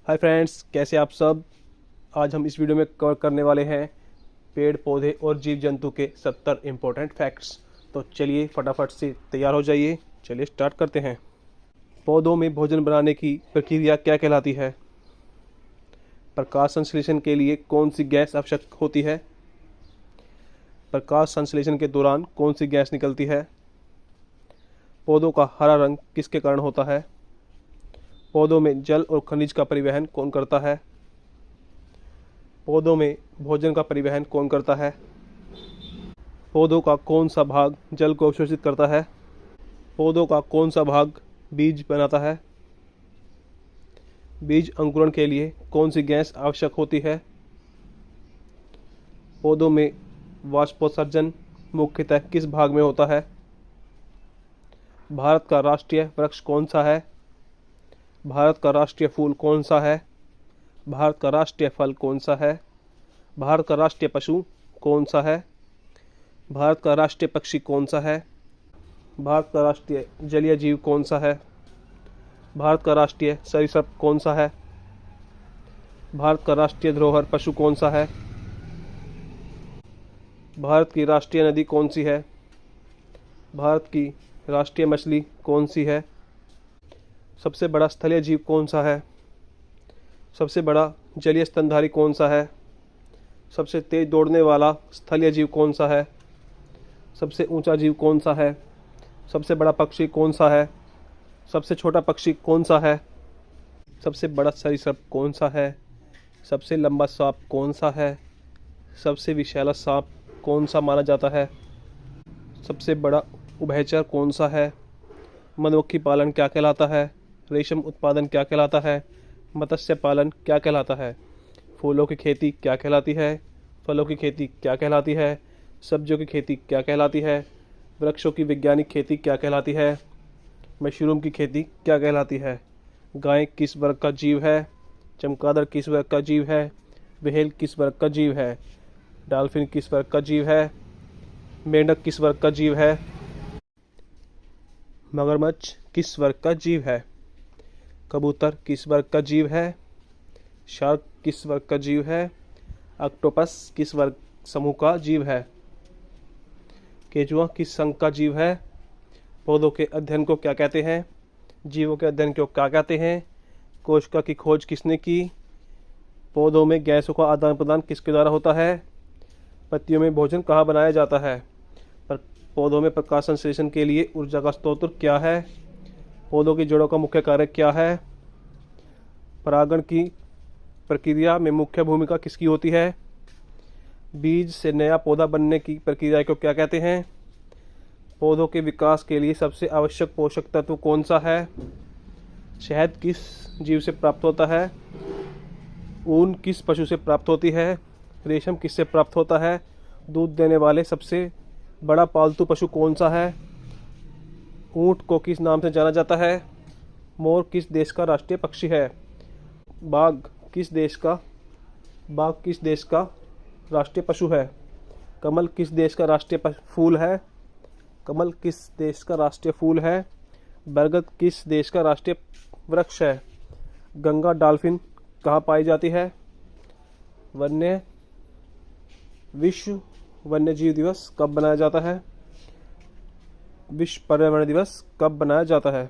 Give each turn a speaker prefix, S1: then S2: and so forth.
S1: Hi friends, कैसे आप सब। आज हम इस वीडियो में कवर करने वाले हैं पेड़ पौधे और जीव जंतु के 70 इम्पोर्टेंट फैक्ट्स। तो चलिए फटाफट से तैयार हो जाइए। चलिए स्टार्ट करते हैं। पौधों में भोजन बनाने की प्रक्रिया क्या कहलाती है? प्रकाश संश्लेषण के लिए कौन सी गैस आवश्यक होती है? प्रकाश संश्लेषण के दौरान कौन सी गैस निकलती है? पौधों का हरा रंग किसके कारण होता है? पौधों में जल और खनिज का परिवहन कौन करता है? पौधों में भोजन का परिवहन कौन करता है? पौधों का कौन सा भाग जल को अवशोषित करता है? पौधों का कौन सा भाग बीज बनाता है? बीज अंकुरण के लिए कौन सी गैस आवश्यक होती है? पौधों में वाष्पोत्सर्जन मुख्यतः किस भाग में होता है? भारत का राष्ट्रीय वृक्ष कौन सा है? भारत का राष्ट्रीय फूल कौन सा है? भारत का राष्ट्रीय फल कौन सा है? भारत का राष्ट्रीय पशु कौन सा है? भारत का राष्ट्रीय पक्षी कौन सा है? भारत का राष्ट्रीय जलीय जीव कौन सा है? भारत का राष्ट्रीय सरीसृप कौन सा है? भारत का राष्ट्रीय धरोहर पशु कौन सा है? भारत की राष्ट्रीय नदी कौन सी है? भारत की राष्ट्रीय मछली कौन सी है? सबसे बड़ा स्थलीय जीव कौन सा है? सबसे बड़ा जलीय स्तनधारी कौन सा है? सबसे तेज दौड़ने वाला स्थलीय जीव कौन सा है? सबसे ऊंचा जीव कौन सा है? सबसे बड़ा पक्षी कौन सा है? सबसे छोटा पक्षी कौन सा है? सबसे बड़ा सरीसृप कौन सा है? सबसे लंबा सांप कौन सा है? सबसे विषैला सांप कौन सा माना जाता है? सबसे बड़ा उभयचर कौन सा है? मधुमक्खी पालन क्या कहलाता है? रेशम उत्पादन क्या कहलाता है? मत्स्य पालन क्या कहलाता है? फूलों की खेती क्या कहलाती है? फलों की खेती क्या कहलाती है? सब्जियों की खेती क्या कहलाती है? वृक्षों की वैज्ञानिक खेती क्या कहलाती है? मशरूम की खेती क्या कहलाती है? गाय किस वर्ग का जीव है? चमगादड़ किस वर्ग का जीव है? व्हेल किस वर्ग का जीव है? डॉल्फिन किस वर्ग का जीव है? मेंढक किस वर्ग का जीव है? मगरमच्छ किस वर्ग का जीव है? कबूतर किस वर्ग का जीव है? शार्क किस वर्ग का जीव है? ऑक्टोपस किस वर्ग समूह का जीव है? केंचुआ किस संघ का जीव है? पौधों के अध्ययन को क्या कहते हैं? जीवों के अध्ययन को क्या कहते हैं? कोशिका की खोज किसने की? पौधों में गैसों का आदान प्रदान किसके द्वारा होता है? पत्तियों में भोजन कहाँ बनाया जाता है? पौधों में प्रकाश संश्लेषण के लिए ऊर्जा का स्रोत क्या है? पौधों की जड़ों का मुख्य कार्य क्या है? परागण की प्रक्रिया में मुख्य भूमिका किसकी होती है? बीज से नया पौधा बनने की प्रक्रिया को क्या कहते हैं? पौधों के विकास के लिए सबसे आवश्यक पोषक तत्व कौन सा है? शहद किस जीव से प्राप्त होता है? ऊन किस पशु से प्राप्त होती है? रेशम किससे प्राप्त होता है? दूध देने वाले सबसे बड़ा पालतू पशु कौन सा है? ऊंट को किस नाम से जाना जाता है? मोर किस देश का राष्ट्रीय पक्षी है? बाघ किस देश का राष्ट्रीय पशु है? कमल किस देश का राष्ट्रीय फूल है? कमल किस देश का राष्ट्रीय फूल है? बरगद किस देश का राष्ट्रीय वृक्ष है? गंगा डॉल्फिन कहाँ पाई जाती है? विश्व वन्यजीव दिवस कब मनाया जाता है? विश्व पर्यावरण दिवस कब मनाया जाता है?